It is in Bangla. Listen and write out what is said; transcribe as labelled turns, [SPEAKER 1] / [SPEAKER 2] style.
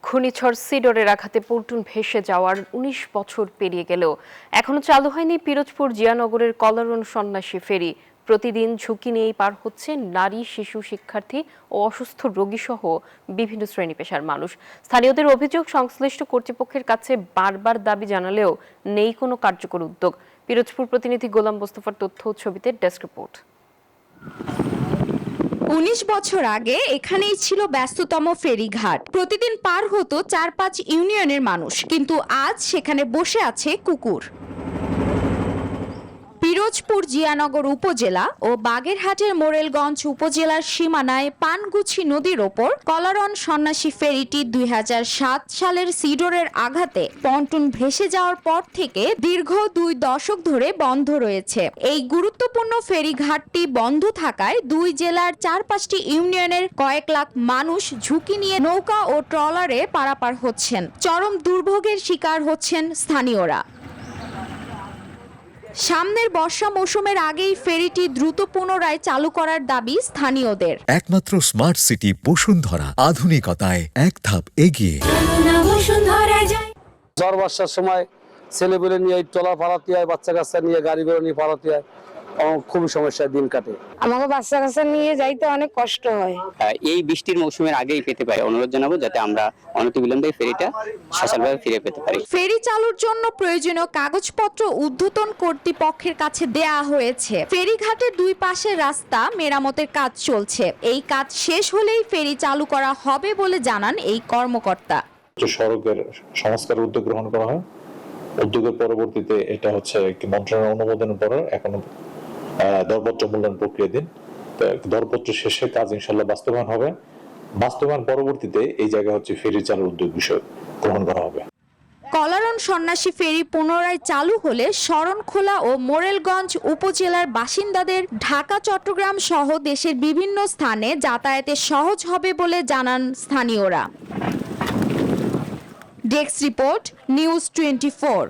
[SPEAKER 1] ঘূর্ণিঝড় সিডরের আঘাতে পল্টন ভেসে যাওয়ার ১৯ বছর পেরিয়ে গেলেও এখনো চালু হয়নি পিরোজপুর জিয়ানগরের কলারন সন্ন্যাসী ফেরি। প্রতিদিন ঝুঁকি নিয়েই পার হচ্ছে নারী, শিশু, শিক্ষার্থী ও অসুস্থ রোগী সহ বিভিন্ন শ্রেণী পেশার মানুষ। স্থানীয়দের অভিযোগ, সংশ্লিষ্ট কর্তৃপক্ষের কাছে বারবার দাবি জানালেও নেই কোনো কার্যকর উদ্যোগ। পিরোজপুর প্রতিনিধি গোলাম মোস্তফার তথ্য ও ছবিতে ডেস্ক রিপোর্ট।
[SPEAKER 2] ১৯ বছর আগে এখানেই ছিল ব্যস্ততম ফেরিঘাট। প্রতিদিন পার হতো ৪-৫ ইউনিয়নের মানুষ, কিন্তু আজ সেখানে বসে আছে কুকুর। পিরোজপুর জিয়ানগর উপজেলা ও বাগেরহাটের মোরেলগঞ্জ উপজেলার সীমানায় পানগুছি নদীর ওপর কলারন সন্ন্যাসী ফেরিটি ২০০৭ সালের সিডরের আঘাতে পন্টন ভেসে যাওয়ার পর থেকে দীর্ঘ ২ দশক ধরে বন্ধ রয়েছে। এই গুরুত্বপূর্ণ ফেরিঘাটটি বন্ধ থাকায় দুই জেলার ৪-৫টি ইউনিয়নের কয়েক লাখ মানুষ ঝুঁকি নিয়ে নৌকা ও ট্রলারে পারাপার হচ্ছেন। চরম দুর্ভোগের শিকার হচ্ছেন স্থানীয়রা। সামনের বর্ষা মৌসুমের আগেই ফেরিটি দ্রুত পুনরায় চালু করার দাবি স্থানীয়দের।
[SPEAKER 3] একমাত্র স্মার্ট সিটি বসুন্ধরা, আধুনিকতায় এক ধাপ এগিয়ে।
[SPEAKER 4] ঝড় বর্ষার সময় ছেলেপুলে নিয়ে ট্রলার পালাতে হয়, বাচ্চা কাচ্চা নিয়ে গাড়ি ঘোড়া নিয়ে পালাতে হয়, খুবই সমস্যায় দিন কাটে।
[SPEAKER 5] আমাকে বাচ্চা কাচ্চা নিয়ে যাইতে অনেক কষ্ট হয়।
[SPEAKER 6] এই বৃষ্টির মৌসুমের আগেই পেতে পারি। অনুরোধ জানাবো যাতে আমরা অনতিবিলম্বে ফেরিটা সচলভাবে ফিরে পেতে পারি।
[SPEAKER 2] ফেরি চালুর জন্য প্রয়োজনীয় কাগজপত্র ঊর্ধ্বতন কর্তৃপক্ষের কাছে দেয়া হয়েছে। ফেরিঘাটের দুই পাশের রাস্তা মেরামতের কাজ চলছে। এই কাজ শেষ হলেই ফেরি চালু করা হবে বলে জানান এই কর্মকর্তা।
[SPEAKER 7] সড়কের সংস্কার উদ্যোগ গ্রহণ করা হয়। উদ্যোগের পরবর্তীতে এটা হচ্ছে মন্ত্রণালয়ের অনুমোদনের পরে এখন দরপত্র মূল্যায়ন প্রক্রিয়াধীন। দরপত্র শেষে কাজ ইনশাল্লাহ বাস্তবায়ন হবে। বাস্তবায়ন পরবর্তীতে এই জায়গা হচ্ছে ফেরি চালুর উদ্যোগ বিষয় গ্রহণ করা হবে।
[SPEAKER 2] কলারন সন্ন্যাসী ফেরি পুনরায় চালু হলে শরণখোলা ও মোরেলগঞ্জ উপজেলার বাসিন্দাদের ঢাকা, চট্টগ্রাম সহ দেশের বিভিন্ন স্থানে যাতায়াতে সহজ হবে বলে জানান স্থানীয়রা। Desk report, news 24।